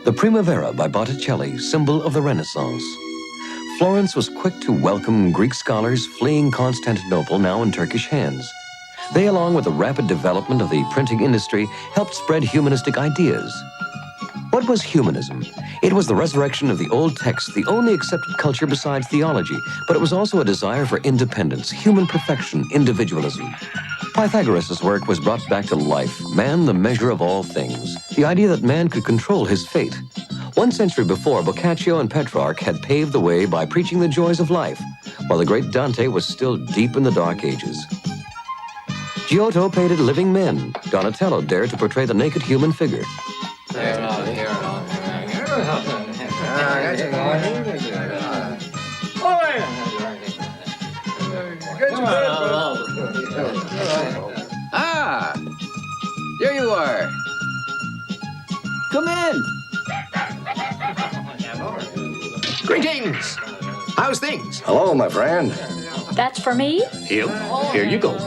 The Primavera by Boticelli, symbol of the Renaissance. Florence was quick to welcome Greek scholars fleeing Constantinople, now in Turkish hands. They, along with the rapid development of the printing industry, helped spread humanistic ideas. What was humanism? It was the resurrection of the old text, the only accepted culture besides theology, but it was also a desire for independence, human perfection, individualism. Pythagoras' work was brought back to life, man the measure of all things, the idea that man could control his fate. 1 century before, Boccaccio and Petrarch had paved the way by preaching the joys of life, while the great Dante was still deep in the Dark Ages. Giotto painted living men. Donatello dared to portray the naked human figure. Ah, there you are. Come in. Greetings. How's things? Hello, my friend. That's for me? Here you go.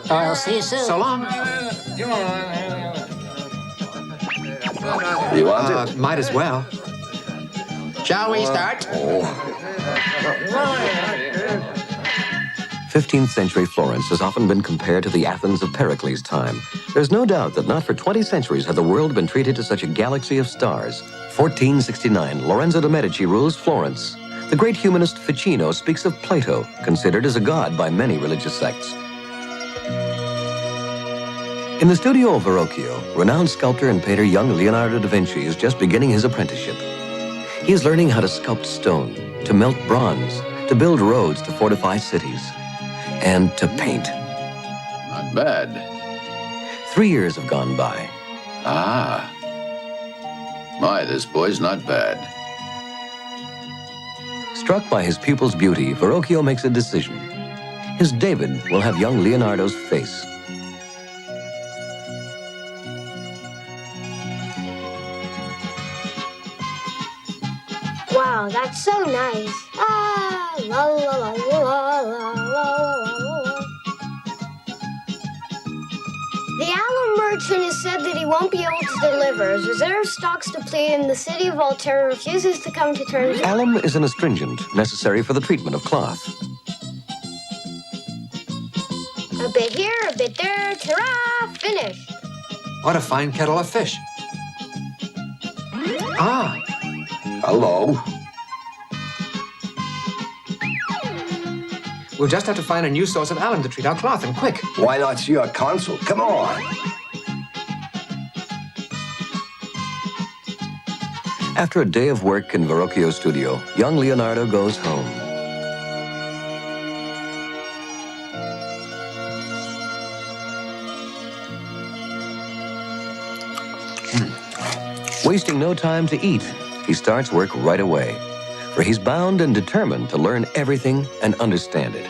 I'll see you soon. So long. You want it? Might as well. Shall we start? 15th century Florence has often been compared to the Athens of Pericles' time. There's no doubt that not for 20 centuries had the world been treated to such a galaxy of stars. 1469, Lorenzo de Medici rules Florence. The great humanist Ficino speaks of Plato, considered as a god by many religious sects. In the studio of Verrocchio, renowned sculptor and painter young Leonardo da Vinci is just beginning his apprenticeship. He is learning how to sculpt stone, to melt bronze, to build roads to fortify cities, and to paint. Not bad. 3 years have gone by. Ah. My, this boy's not bad. Struck by his pupil's beauty, Verrocchio makes a decision. His David will have young Leonardo's face. Wow, that's so nice. Ah, la la la la la la. The alum merchant has said that he won't be able to deliver. His reserve stocks deplete and the city of Volterra refuses to come to terms. Alum is an astringent necessary for the treatment of cloth. A bit here, a bit there, ta-ra, finished. What a fine kettle of fish. Ah, Hello. we'll just have to find a new source of alum to treat our cloth, and quick. Why not see our consul? Come on. After a day of work in Verrocchio's studio, young Leonardo goes home. Wasting no time to eat, he starts work right away, for he's bound and determined to learn everything and understand it.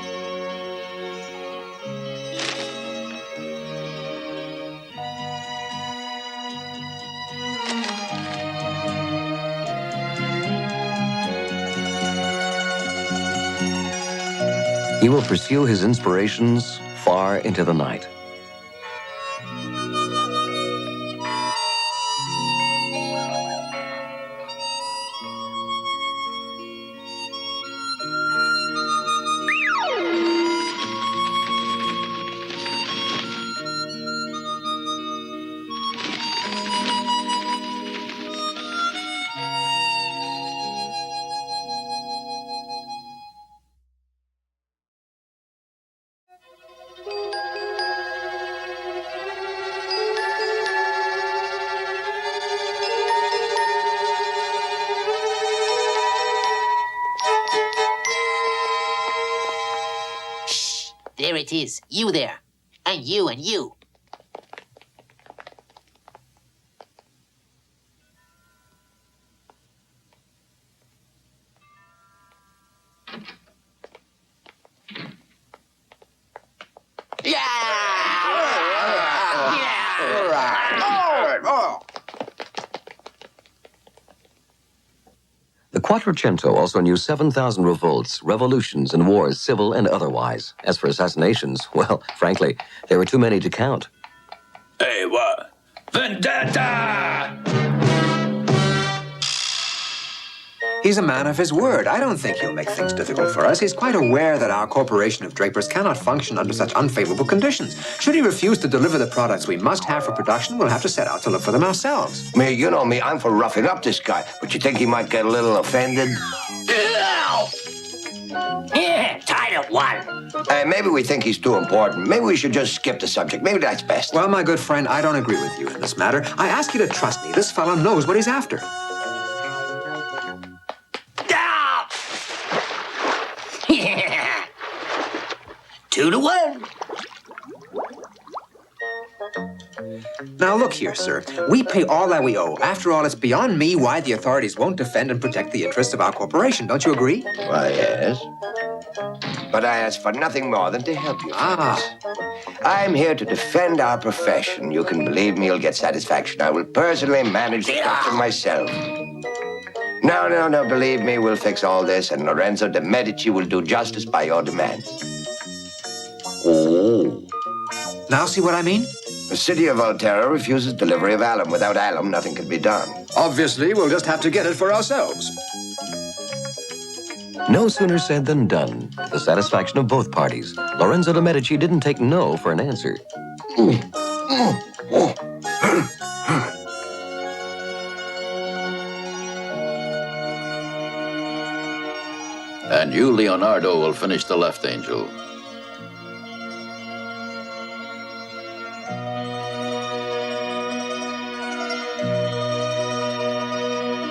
He will pursue his inspirations far into the night. There it is. You there. And you and you. The Quattrocento also knew 7,000 revolts, revolutions, and wars, civil and otherwise. As for assassinations, well, frankly, there were too many to count. Hey, what? Vendetta! He's a man of his word. I don't think he'll make things difficult for us. He's quite aware that our corporation of drapers cannot function under such unfavorable conditions. Should he refuse to deliver the products we must have for production, we'll have to set out to look for them ourselves. Me, you know me, I'm for roughing up this guy. But you think he might get a little offended? Yeah, tied at one. Maybe we think he's too important. Maybe we should just skip the subject. Maybe that's best. Well, my good friend, I don't agree with you in this matter. I ask you to trust me. This fellow knows what he's after. Yeah. 2 to 1. Now, look here, sir. We pay all that we owe. After all, it's beyond me why the authorities won't defend and protect the interests of our corporation. Don't you agree? Why, yes. But I ask for nothing more than to help you. I'm here to defend our profession. You can believe me, you'll get satisfaction. I will personally manage the structure myself. No, believe me, we'll fix all this, and Lorenzo de Medici will do justice by your demands. Oh. Now see what I mean? The city of Volterra refuses delivery of alum. Without alum, nothing can be done. Obviously, we'll just have to get it for ourselves. No sooner said than done. To the satisfaction of both parties, Lorenzo de Medici didn't take no for an answer. And you, Leonardo, will finish the left angel.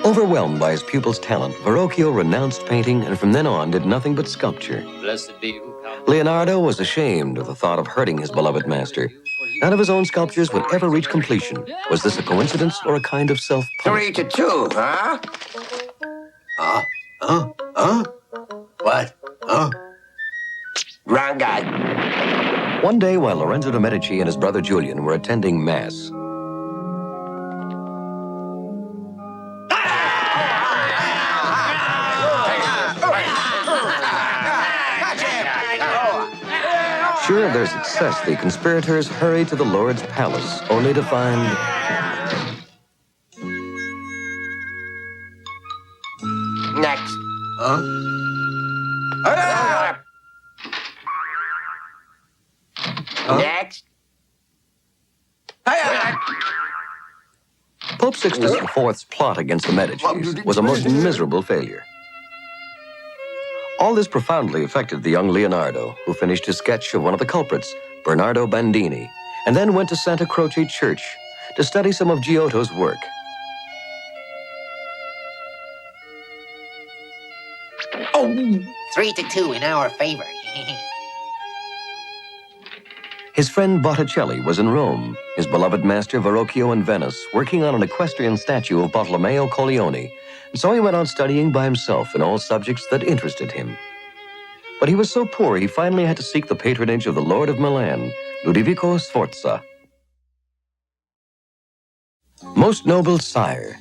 Overwhelmed by his pupil's talent, Verrocchio renounced painting and from then on did nothing but sculpture. Blessed be who comes. Leonardo was ashamed of the thought of hurting his beloved master. None of his own sculptures would ever reach completion. Was this a coincidence or a kind of self-punishment? 3 to 2, huh? What? Wrong guy. One day, while Lorenzo de Medici and his brother Julian were attending Mass, sure of their success, the conspirators hurried to the Lord's palace, only to find... Next. Next. Pope Sixtus IV's plot against the Medicis was a most miserable failure. All this profoundly affected the young Leonardo, who finished his sketch of one of the culprits, Bernardo Bandini, and then went to Santa Croce Church to study some of Giotto's work. Oh, 3 to 2 in our favor. His friend Boticelli was in Rome, his beloved master Verrocchio in Venice, working on an equestrian statue of Bartolomeo Colleoni, and so he went on studying by himself in all subjects that interested him. But he was so poor he finally had to seek the patronage of the Lord of Milan, Ludovico Sforza. Most noble sire,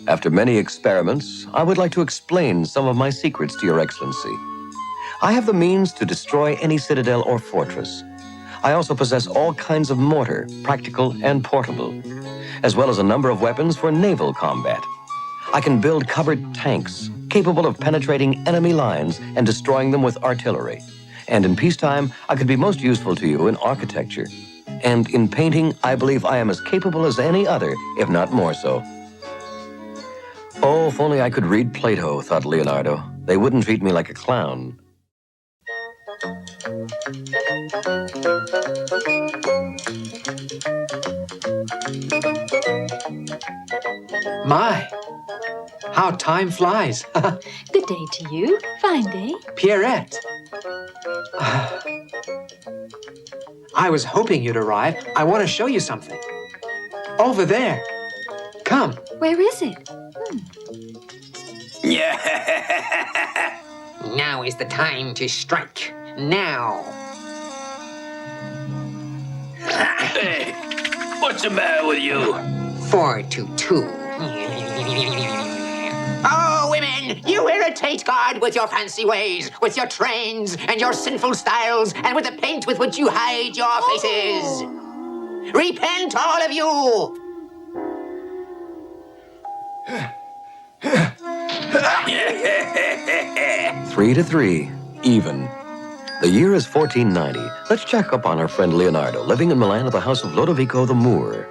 after many experiments, I would like to explain some of my secrets to your excellency. I have the means to destroy any citadel or fortress. I also possess all kinds of mortar, practical and portable, as well as a number of weapons for naval combat. I can build covered tanks, capable of penetrating enemy lines and destroying them with artillery. And in peacetime, I could be most useful to you in architecture. And in painting, I believe I am as capable as any other, if not more so. Oh, if only I could read Plato, thought Leonardo. They wouldn't treat me like a clown. My, how time flies. Good day to you. Fine day. Pierrette. I was hoping you'd arrive. I want to show you something. Over there. Come. Where is it? Now is the time to strike. Now. Hey, what's the matter with you? 4 to 2. Oh, women, you irritate God with your fancy ways, with your trains and your sinful styles, and with the paint with which you hide your faces. Repent, all of you. 3-3, even. The year is 1490. Let's check up on our friend Leonardo, living in Milan at the house of Lodovico the Moor.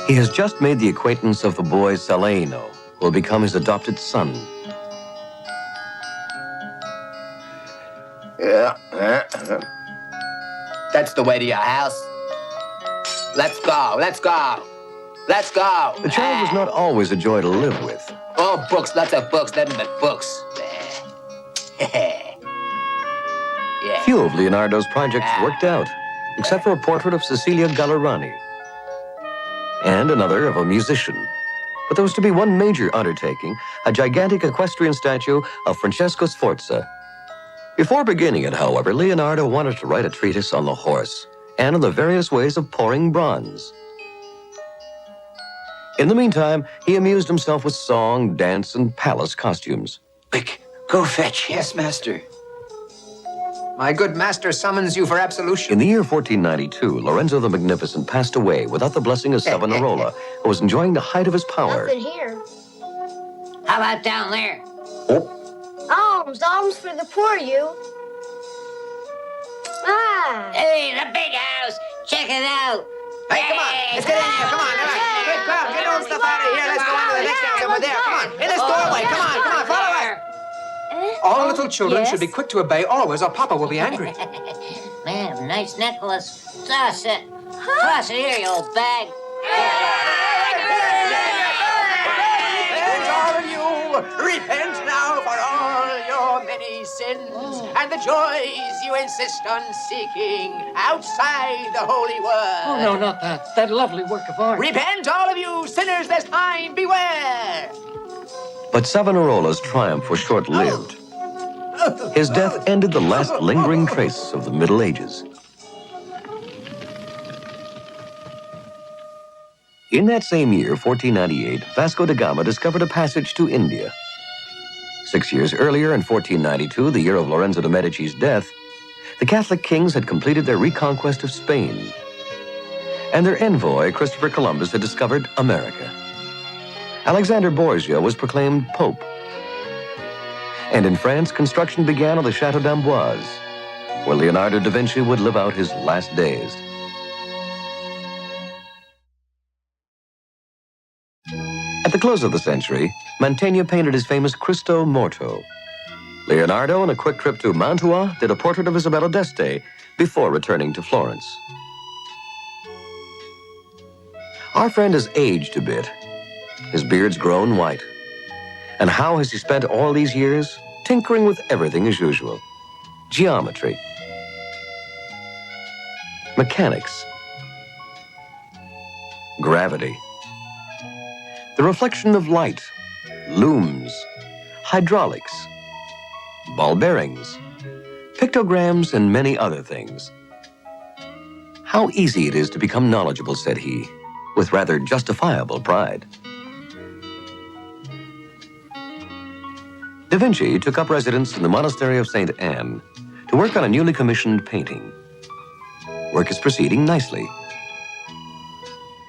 He has just made the acquaintance of the boy Saleno, who will become his adopted son. That's the way to your house. Let's go, let's go. Let's go. The child was not always a joy to live with. Oh, books, lots of books, nothing but books. Yeah. Few of Leonardo's projects worked out, except for a portrait of Cecilia Gallerani and another of a musician. But there was to be one major undertaking, a gigantic equestrian statue of Francesco Sforza. Before beginning it, however, Leonardo wanted to write a treatise on the horse and on the various ways of pouring bronze. In the meantime, he amused himself with song, dance, and palace costumes. Quick, go fetch him. Yes, master. My good master summons you for absolution. In the year 1492, Lorenzo the Magnificent passed away without the blessing of Savonarola, who was enjoying the height of his power. Nothing here. How about down there? Alms for the poor, you. Ah. Hey, the big house. Check it out. Hey, come on, let's get in here, come on. Quick, crowd, get all the stuff out of here. Let's go on to the next house over there. Come on, in this doorway. Come on, follow us. All little children Yes? should be quick to obey always, or Papa will be angry. Man, nice necklace. Toss it. Toss it here, you old bag. And all of you, repent now for all your many sins and the joys you insist on seeking outside the holy word. Oh, no, not that. That lovely work of art. Repent, all of you sinners, lest time beware. But Savonarola's triumph was short-lived. His death ended the last lingering trace of the Middle Ages. In that same year, 1498, Vasco da Gama discovered a passage to India. 6 years earlier, in 1492, the year of Lorenzo de Medici's death, the Catholic kings had completed their reconquest of Spain. And their envoy, Christopher Columbus, had discovered America. Alexander Borgia was proclaimed Pope. And in France, construction began on the Chateau d'Amboise, where Leonardo da Vinci would live out his last days. At the close of the century, Mantegna painted his famous Cristo Morto. Leonardo, on a quick trip to Mantua, did a portrait of Isabella d'Este before returning to Florence. Our friend has aged a bit. His beard's grown white. And how has he spent all these years? Tinkering with everything as usual. Geometry. Mechanics. Gravity. The reflection of light. Looms. Hydraulics. Ball bearings. Pictograms and many other things. How easy it is to become knowledgeable, said he, with rather justifiable pride. Da Vinci took up residence in the monastery of St. Anne to work on a newly commissioned painting. Work is proceeding nicely.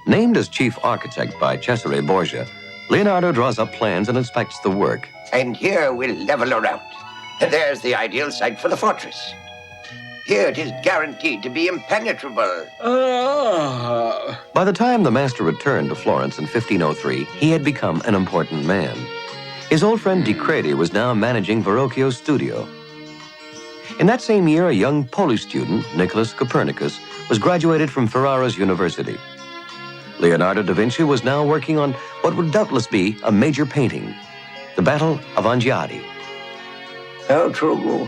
Named as chief architect by Cesare Borgia, Leonardo draws up plans and inspects the work. And here we'll level around. And there's the ideal site for the fortress. Here it is guaranteed to be impenetrable. By the time the master returned to Florence in 1503, he had become an important man. His old friend Di Credi was now managing Verrocchio's studio. In that same year, a young Polish student, Nicholas Copernicus, was graduated from Ferrara's University. Leonardo da Vinci was now working on what would doubtless be a major painting, the Battle of Angiati. Oh, true.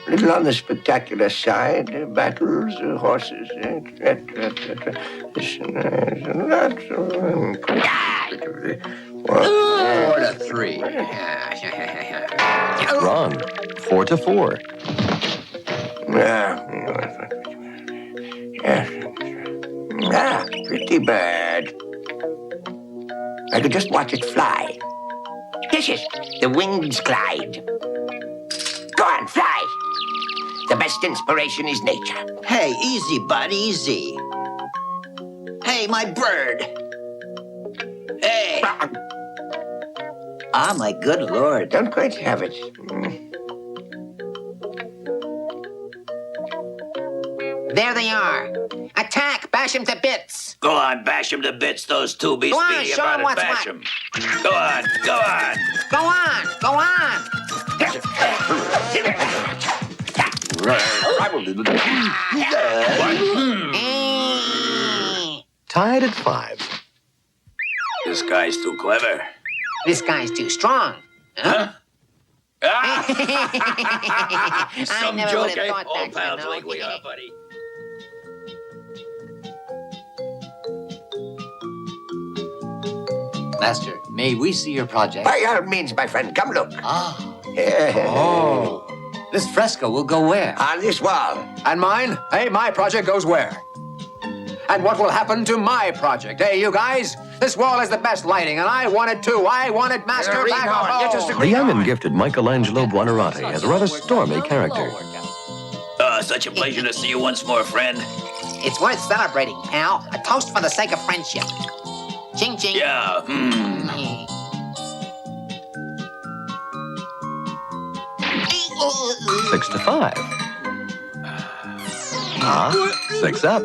A little on the spectacular side, battles, horses, etc. 4-3. Wrong. 4-4. Pretty bird. I could just watch it fly. Yes, the wings glide. Go on, fly. The best inspiration is nature. Hey, easy, bud, easy. Hey, my bird. Hey. Hey! Ah, my good lord. Don't quite have it. There they are. Attack! Bash him to bits! Go on, bash him to bits, those two. Be Go on, speedy show about 'em it. what's Bash what. him. Go on, go on. Go on! Go on! Tied at 5. This guy's too clever. This guy's too strong. Huh? Ah! I Some never joke, would have eh? thought All that, pals you know. like we are, buddy. Master, may we see your project? By all means, my friend, come look. Ah. Oh. This fresco will go where? On this wall. And mine? Hey, my project goes where? And what will happen to my project? Hey, you guys? This wall has the best lighting, and I want it too. I want it, Master, back home. The young and gifted Michelangelo Buonarroti has a rather stormy character. Such a pleasure to see you once more, friend. It's worth celebrating, pal. A toast for the sake of friendship. Ching ching. Yeah, 6 to 5. 6 up.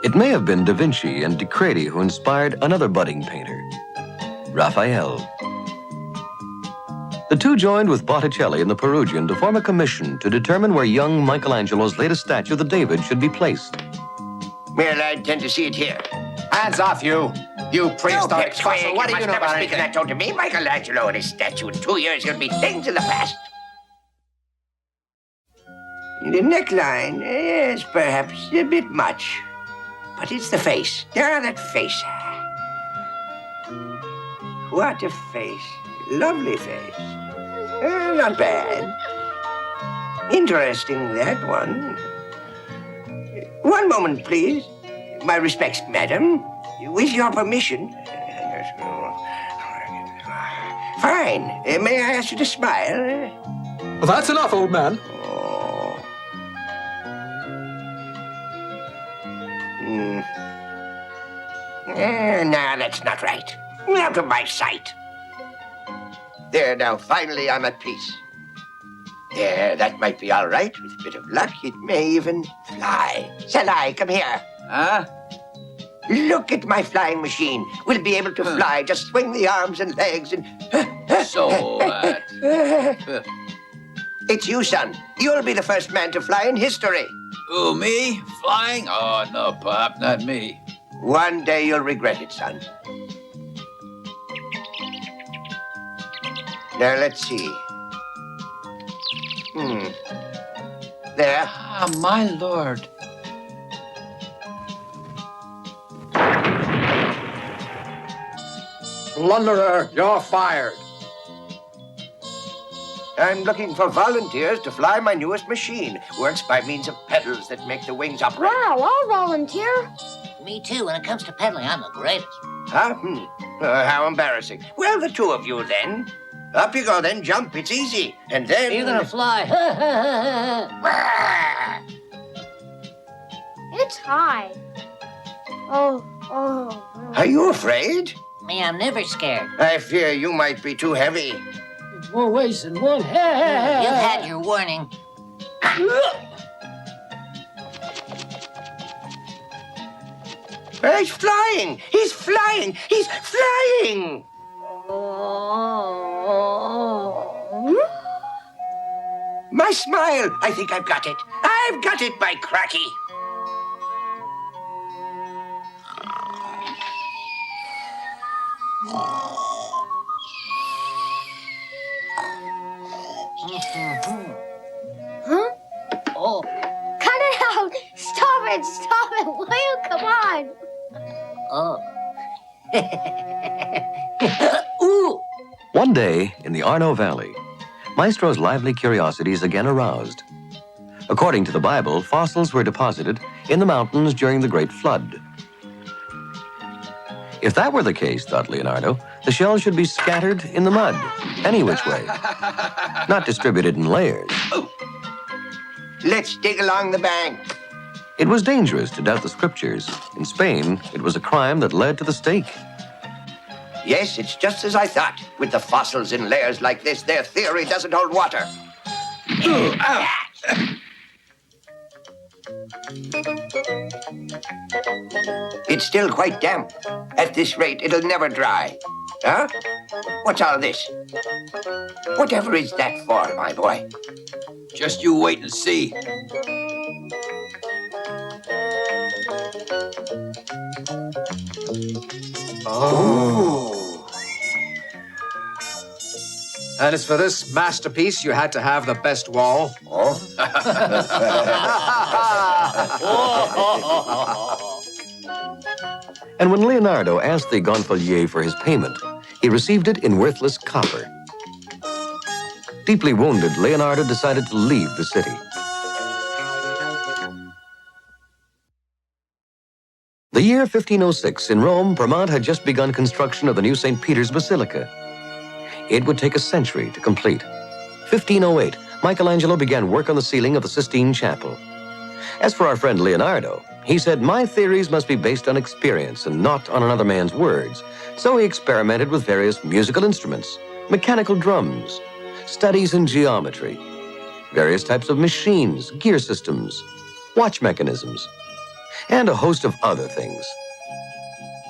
It may have been Da Vinci and De Credi who inspired another budding painter, Raphael. The two joined with Boticelli and the Perrugin to form a commission to determine where young Michelangelo's latest statue, the David, should be placed. Well, I tend to see it here. Hands off, you. You prehistoric pipsqueak. fossil. What do you know must never about speak in anything? that tone to me. Michelangelo and his statue in 2 years will be things of the past. The neckline is perhaps a bit much. But it's the face. That face. What a face. Lovely face. Not bad. Interesting, that one. One moment, please. My respects, madam. With your permission. Fine. May I ask you to smile? Well, that's enough, old man. No, that's not right. Out of my sight. There, now, finally, I'm at peace. There, that might be all right. With a bit of luck, it may even fly. Shall I? Come here. Huh? Look at my flying machine. We'll be able to fly. Just swing the arms and legs and... So that... It's you, son. You'll be the first man to fly in history. Who, me? Flying? Oh, no, Pop, not me. One day you'll regret it, son. Now, let's see. There. Ah, my lord. Blunderer, you're fired. I'm looking for volunteers to fly my newest machine. Works by means of pedals that make the wings upright. Wow, I'll volunteer. Me too. When it comes to pedaling, I'm the greatest. Huh? How embarrassing. Well, the two of you then. Up you go then, jump. It's easy. And then... You're gonna fly. It's high. Oh. Are you afraid? Me, I'm never scared. I fear you might be too heavy. There's more ways than one. You've had your warning. He's flying! He's flying! He's flying! My smile! I think I've got it. I've got it, by cracky! Huh? Oh. Cut it out! Stop it! Will you? Come on! Oh. Ooh. One day, in the Arno Valley, Maestro's lively curiosity is again aroused. According to the Bible, fossils were deposited in the mountains during the Great Flood. If that were the case, thought Leonardo, the shells should be scattered in the mud, any which way, not distributed in layers. Let's dig along the bank. It was dangerous to doubt the scriptures. In Spain, it was a crime that led to the stake. Yes, it's just as I thought. With the fossils in layers like this, their theory doesn't hold water. It's still quite damp. At this rate, it'll never dry. Huh? What's all this? Whatever is that for, my boy? Just you wait and see. Oh. And as for this masterpiece, you had to have the best wall. Oh? And when Leonardo asked the Gonfalonier for his payment, he received it in worthless copper. Deeply wounded, Leonardo decided to leave the city. The year 1506, in Rome, Bramante had just begun construction of the new St. Peter's Basilica. It would take a century to complete. 1508, Michelangelo began work on the ceiling of the Sistine Chapel. As for our friend Leonardo, he said, "My theories must be based on experience and not on another man's words." So he experimented with various musical instruments, mechanical drums, studies in geometry, various types of machines, gear systems, watch mechanisms, and a host of other things.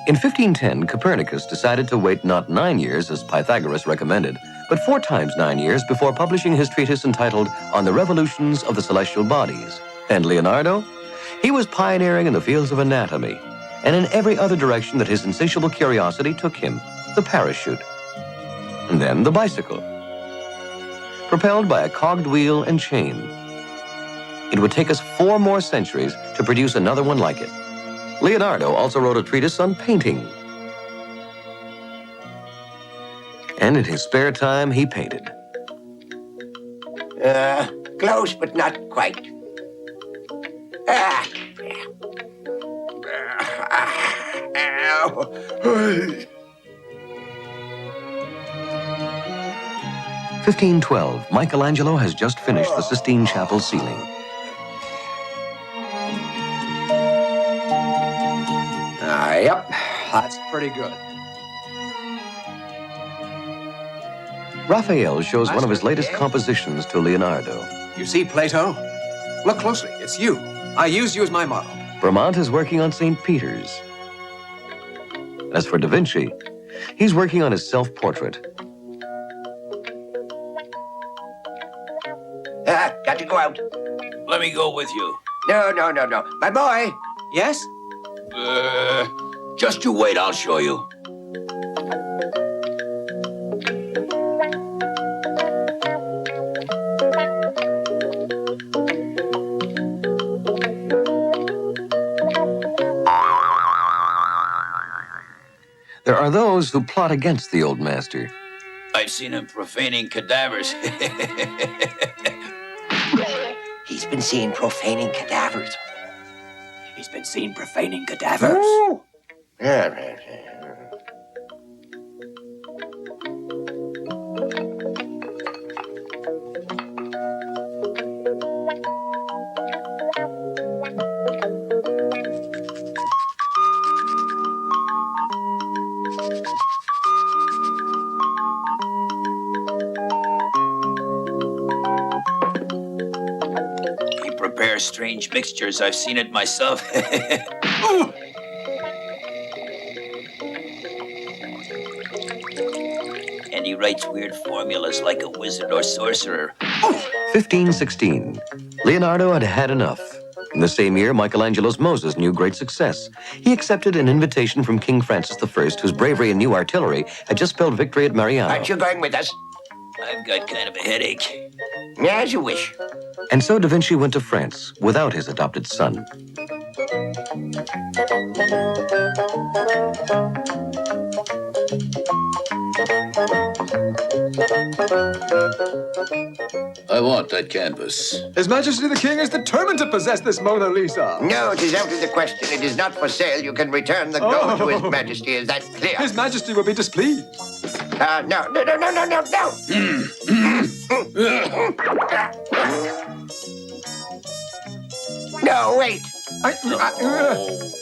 In 1510, Copernicus decided to wait not 9 years, as Pythagoras recommended, but 4 times 9 years before publishing his treatise entitled On the Revolutions of the Celestial Bodies. And Leonardo? He was pioneering in the fields of anatomy, and in every other direction that his insatiable curiosity took him. The parachute. And then the bicycle. Propelled by a cogged wheel and chain. It would take us 4 more centuries to produce another one like it. Leonardo also wrote a treatise on painting. And in his spare time, he painted. Close, but not quite. Ow. 1512, Michelangelo has just finished the Sistine Chapel ceiling. Yep, that's pretty good. Raphael shows one of his latest compositions to Leonardo. You see, Plato? Look closely, it's you. I used you as my model. Bramante is working on St. Peter's. As for Da Vinci, he's working on his self-portrait. Got to go out. Let me go with you. No. My boy. Yes? Just you wait, I'll show you. There are those who plot against the old master. I've seen him profaning cadavers. He's been seen profaning cadavers. He's been seen profaning cadavers. Ooh. He prepares strange mixtures. I've seen it myself. And he writes weird formulas like a wizard or sorcerer. 1516. Leonardo had had enough. In the same year, Michelangelo's Moses knew great success. He accepted an invitation from King Francis I, whose bravery and new artillery had just spelled victory at Mariano. Aren't you going with us? I've got kind of a headache. As you wish. And so Da Vinci went to France without his adopted son. I want that canvas. His Majesty the King is determined to possess this Mona Lisa. No, it is out of the question. It is not for sale. You can return the gold to His Majesty. Is that clear? His Majesty will be displeased. No. No, wait.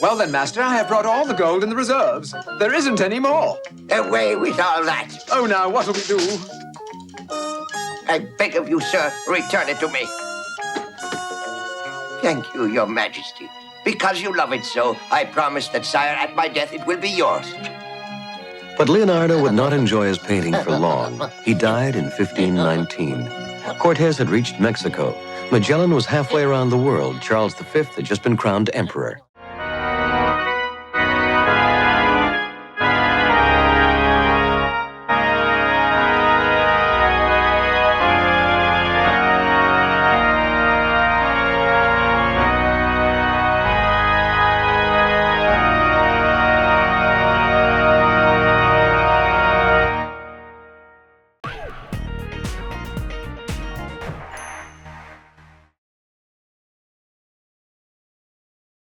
Well then, Master, I have brought all the gold in the reserves. There isn't any more. Away with all that. Oh, now, what'll we do? I beg of you, sir, return it to me. Thank you, Your Majesty. Because you love it so, I promise that, sire, at my death, it will be yours. But Leonardo would not enjoy his painting for long. He died in 1519. Cortez had reached Mexico. Magellan was halfway around the world. Charles V had just been crowned emperor.